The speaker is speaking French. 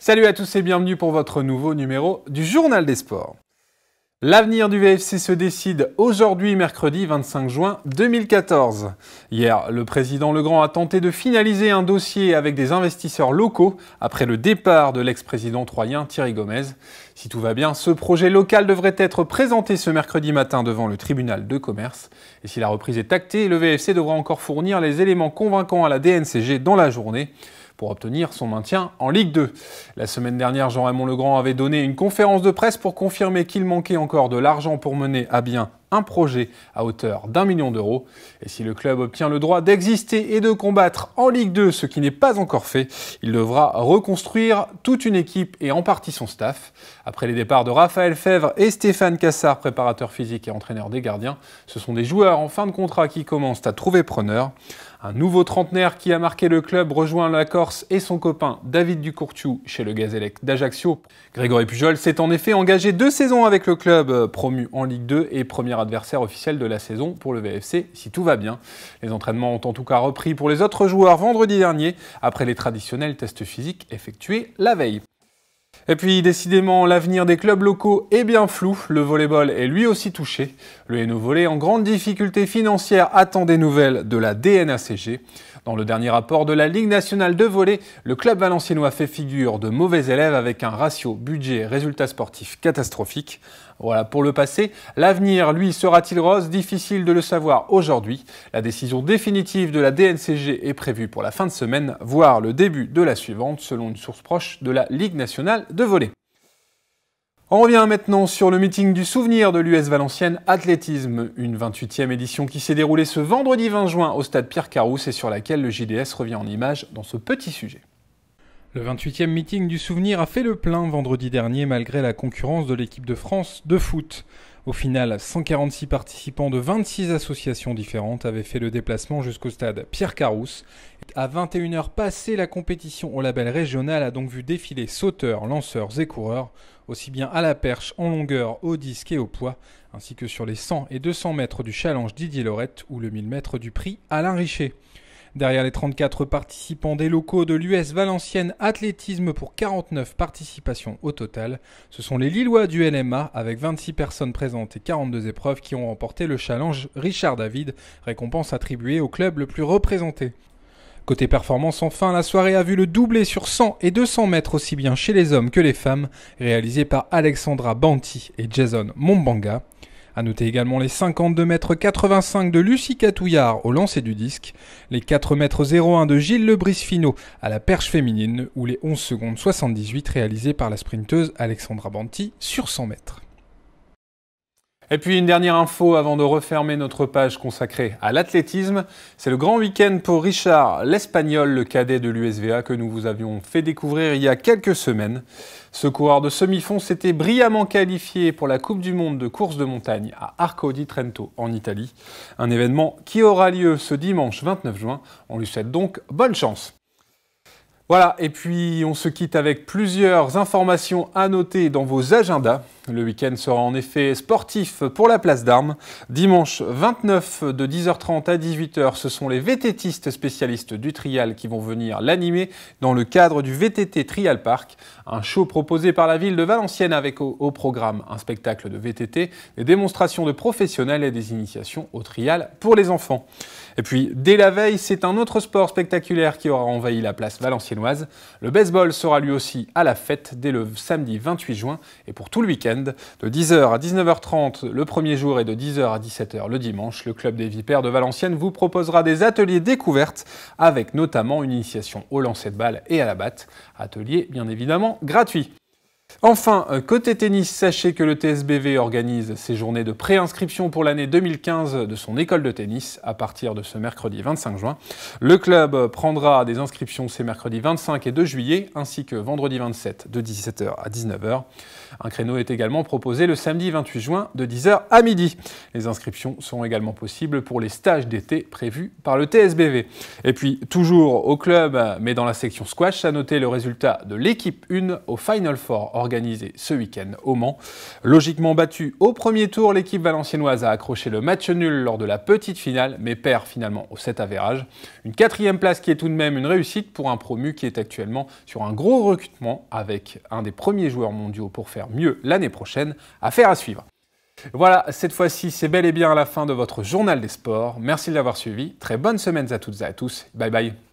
Salut à tous et bienvenue pour votre nouveau numéro du Journal des Sports. L'avenir du VFC se décide aujourd'hui, mercredi 25 juin 2014. Hier, le président Legrand a tenté de finaliser un dossier avec des investisseurs locaux après le départ de l'ex-président troyen Thierry Gomez. Si tout va bien, ce projet local devrait être présenté ce mercredi matin devant le tribunal de commerce. Et si la reprise est actée, le VFC devra encore fournir les éléments convaincants à la DNCG dans la journée pour obtenir son maintien en Ligue 2. La semaine dernière, Jean-Raymond Legrand avait donné une conférence de presse pour confirmer qu'il manquait encore de l'argent pour mener à bien un projet à hauteur d'1 million d'euros. Et si le club obtient le droit d'exister et de combattre en Ligue 2, ce qui n'est pas encore fait, il devra reconstruire toute une équipe et en partie son staff. Après les départs de Raphaël Fèvre et Stéphane Cassard, préparateur physique et entraîneur des gardiens, ce sont des joueurs en fin de contrat qui commencent à trouver preneur. Un nouveau trentenaire qui a marqué le club rejoint la Corse et son copain David Ducourtiou chez le Gazélec d'Ajaccio. Grégory Pujol s'est en effet engagé 2 saisons avec le club promu en Ligue 2 et premier adversaire officiel de la saison pour le VFC si tout va bien. Les entraînements ont en tout cas repris pour les autres joueurs vendredi dernier après les traditionnels tests physiques effectués la veille. Et puis, décidément, l'avenir des clubs locaux est bien flou. Le volleyball est lui aussi touché. Le Hainaut Volley, en grande difficulté financière, attend des nouvelles de la DNACG. Dans le dernier rapport de la Ligue nationale de volley, le club valenciennois fait figure de mauvais élève avec un ratio budget-résultat sportif catastrophique. Voilà pour le passé. L'avenir, lui, sera-t-il rose? Difficile de le savoir aujourd'hui. La décision définitive de la DNCG est prévue pour la fin de semaine, voire le début de la suivante, selon une source proche de la Ligue nationale de volley. On revient maintenant sur le meeting du souvenir de l'US Valenciennes Athlétisme, une 28e édition qui s'est déroulée ce vendredi 20 juin au stade Pierre-Carousse et sur laquelle le JDS revient en images dans ce petit sujet. Le 28e meeting du souvenir a fait le plein vendredi dernier malgré la concurrence de l'équipe de France de foot. Au final, 146 participants de 26 associations différentes avaient fait le déplacement jusqu'au stade Pierre-Carousse. À 21h passé, la compétition au label régional a donc vu défiler sauteurs, lanceurs et coureurs, aussi bien à la perche, en longueur, au disque et au poids, ainsi que sur les 100 et 200 mètres du challenge Didier Lorette ou le 1000 mètres du prix Alain Richer. Derrière les 34 participants des locaux de l'US Valenciennes Athlétisme pour 49 participations au total, ce sont les Lillois du LMA avec 26 personnes présentes et 42 épreuves qui ont remporté le challenge Richard David, récompense attribuée au club le plus représenté. Côté performance enfin, la soirée a vu le doublé sur 100 et 200 mètres aussi bien chez les hommes que les femmes, réalisé par Alexandra Banti et Jason Mombanga. A noter également les 52 mètres 85 de Lucie Catouillard au lancer du disque, les 4 mètres 01 de Gilles Lebris-Finot à la perche féminine ou les 11 secondes 78 réalisées par la sprinteuse Alexandra Banti sur 100 mètres. Et puis une dernière info avant de refermer notre page consacrée à l'athlétisme, c'est le grand week-end pour Richard l'Espagnol, le cadet de l'USVA que nous vous avions fait découvrir il y a quelques semaines. Ce coureur de semi-fond s'était brillamment qualifié pour la Coupe du Monde de course de montagne à Arco di Trento en Italie. Un événement qui aura lieu ce dimanche 29 juin. On lui souhaite donc bonne chance. Voilà, et puis on se quitte avec plusieurs informations à noter dans vos agendas. Le week-end sera en effet sportif pour la place d'Armes. Dimanche 29 de 10h30 à 18h, ce sont les VTTistes spécialistes du trial qui vont venir l'animer dans le cadre du VTT Trial Park. Un show proposé par la ville de Valenciennes avec au programme un spectacle de VTT, des démonstrations de professionnels et des initiations au trial pour les enfants. Et puis, dès la veille, c'est un autre sport spectaculaire qui aura envahi la place valenciennoise. Le baseball sera lui aussi à la fête dès le samedi 28 juin et pour tout le week-end. De 10h à 19h30 le premier jour et de 10h à 17h le dimanche, le Club des Vipères de Valenciennes vous proposera des ateliers découvertes avec notamment une initiation au lancer de balle et à la batte. Atelier bien évidemment gratuit. Enfin, côté tennis, sachez que le TSBV organise ses journées de préinscription pour l'année 2015 de son école de tennis à partir de ce mercredi 25 juin. Le club prendra des inscriptions ces mercredis 25 et 2 juillet ainsi que vendredi 27 de 17h à 19h. Un créneau est également proposé le samedi 28 juin de 10h à midi. Les inscriptions sont également possibles pour les stages d'été prévus par le TSBV. Et puis, toujours au club, mais dans la section squash, à noter le résultat de l'équipe 1 au Final Four organisé ce week-end au Mans. Logiquement battue au premier tour, l'équipe valenciennoise a accroché le match nul lors de la petite finale, mais perd finalement au 7 avérage. Une 4e place qui est tout de même une réussite pour un promu qui est actuellement sur un gros recrutement avec un des premiers joueurs mondiaux pour faire mieux l'année prochaine. Affaire à suivre. Voilà, cette fois-ci, c'est bel et bien la fin de votre journal des sports. Merci de l'avoir suivi. Très bonnes semaines à toutes et à tous. Bye bye.